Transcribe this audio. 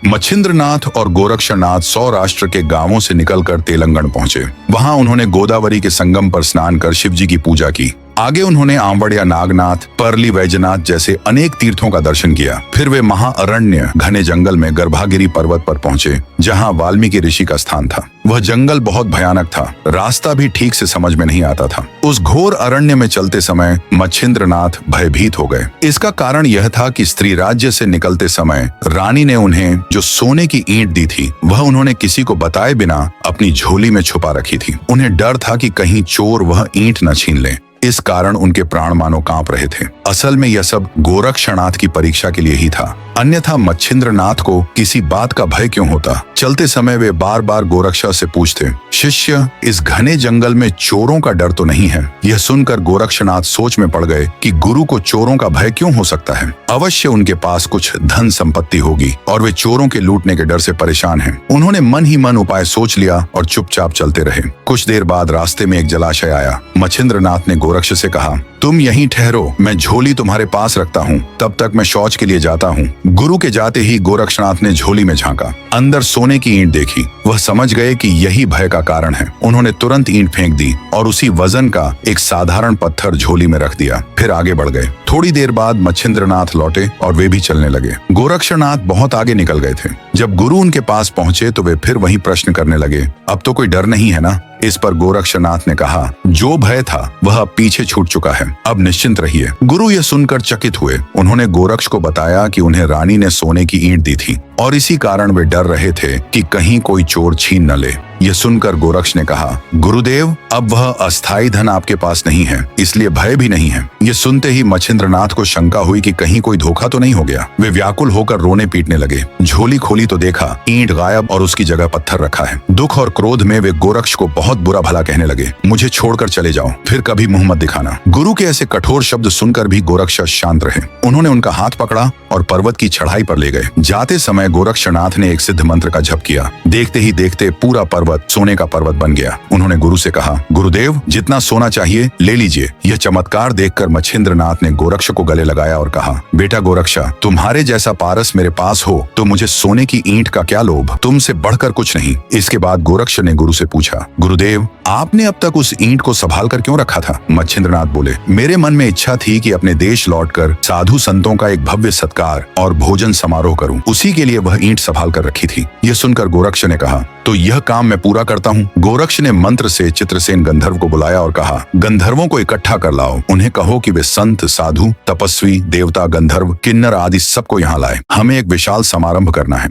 मच्छिंद्रनाथ और गोरक्षनाथ सौराष्ट्र के गांवों से निकलकर तेलंगाना पहुंचे। वहां उन्होंने गोदावरी के संगम पर स्नान कर शिवजी की पूजा की। आगे उन्होंने आंवड़िया नागनाथ, परली वैजनाथ जैसे अनेक तीर्थों का दर्शन किया। फिर वे महाअरण्य घने जंगल में गर्भागिरी पर्वत पर पहुंचे, जहां वाल्मीकि ऋषि का स्थान था। वह जंगल बहुत भयानक था, रास्ता भी ठीक से समझ में नहीं आता था। उस घोर अरण्य में चलते समय मच्छिंद्रनाथ भयभीत हो गए। इसका कारण यह था कि स्त्री राज्य से निकलते समय रानी ने उन्हें जो सोने की ईंट दी थी, वह उन्होंने किसी को बताए बिना अपनी झोली में छुपा रखी थी। उन्हें डर था कि कहीं चोर वह ईंट न छीन ले। इस कारण उनके प्राण मानो कांप रहे थे। असल में यह सब गोरक्षनाथ की परीक्षा के लिए ही था, अन्यथा मच्छिंद्रनाथ को किसी बात का भय क्यों होता। चलते समय वे बार बार गोरक्षा से पूछते, शिष्य, इस घने जंगल में चोरों का डर तो नहीं है? यह सुनकर गोरक्षनाथ सोच में पड़ गए कि गुरु को चोरों का भय क्यों हो सकता है। अवश्य उनके पास कुछ धन संपत्ति होगी और वे चोरों के लूटने के डर से परेशान हैं। उन्होंने मन ही मन उपाय सोच लिया और चुपचाप चलते रहे। कुछ देर बाद रास्ते में एक जलाशय आया। मच्छिंद्रनाथ ने गोरक्ष से कहा, तुम यहीं ठहरो, मैं झोली तुम्हारे पास रखता हूँ, तब तक मैं शौच के लिए जाता हूँ। गुरु के जाते ही गोरक्षनाथ ने झोली में झांका, अंदर सोने की ईंट देखी। वह समझ गए कि यही भय का कारण है। उन्होंने तुरंत ईंट फेंक दी और उसी वजन का एक साधारण पत्थर झोली में रख दिया। फिर आगे बढ़ गए। थोड़ी देर बाद मच्छिंद्रनाथ लौटे और वे भी चलने लगे। गोरक्षनाथ बहुत आगे निकल गए थे। जब गुरु उनके पास पहुंचे तो वे फिर वही प्रश्न करने लगे, अब तो कोई डर नहीं है ना? इस पर गोरक्षनाथ ने कहा, जो भय था वह अब पीछे छूट चुका है, अब निश्चिंत रहिए। गुरु यह सुनकर चकित हुए। उन्होंने गोरक्ष को बताया कि उन्हें रानी ने सोने की ईंट दी थी और इसी कारण वे डर रहे थे कि कहीं कोई चोर छीन न ले। यह सुनकर गोरक्ष ने कहा, गुरुदेव, अब वह अस्थायी धन आपके पास नहीं है, इसलिए भय भी नहीं है। यह सुनते ही मच्छिंद्रनाथ को शंका हुई कि कहीं कोई धोखा तो नहीं हो गया। वे व्याकुल होकर रोने पीटने लगे। झोली खोली तो देखा ईंट गायब और उसकी जगह पत्थर रखा है। दुख और क्रोध में वे गोरक्ष को बहुत बुरा भला कहने लगे, मुझे छोड़कर चले जाओ, फिर कभी मुंह मत दिखाना। गुरु के ऐसे कठोर शब्द सुनकर भी गोरक्ष शांत रहे। उन्होंने उनका हाथ पकड़ा और पर्वत की चढ़ाई पर ले गए। जाते समय गोरक्षनाथ ने एक सिद्ध मंत्र का जप किया। देखते ही देखते पूरा पर्वत सोने का पर्वत बन गया। उन्होंने गुरु से कहा, गुरुदेव, जितना सोना चाहिए ले लीजिए। यह चमत्कार देखकर मच्छिंद्रनाथ ने गोरक्ष को गले लगाया और कहा, बेटा गोरक्षा, तुम्हारे जैसा पारस मेरे पास हो तो मुझे सोने की ईंट का क्या लोभ, तुमसे बढ़कर कुछ नहीं। इसके बाद गोरक्ष ने गुरु से पूछा, गुरुदेव, आपने अब तक उस ईंट को संभाल कर क्यों रखा था? मच्छिंद्रनाथ बोले, मेरे मन में इच्छा थी कि अपने देश लौटकर साधु संतों का एक भव्य सत्कार और भोजन समारोह करूं, उसी के लिए वह ईंट संभाल कर रखी थी। यह सुनकर गोरक्ष ने कहा, तो यह काम मैं पूरा करता हूँ। गोरक्ष ने मंत्र से चित्रसेन गंधर्व को बुलाया और कहा, गंधर्वों को इकट्ठा कर लाओ। उन्हें कहो कि वे संत, साधु, तपस्वी, देवता, गंधर्व, किन्नर आदि सबको यहाँ लाए। हमें एक विशाल समारंभ करना है।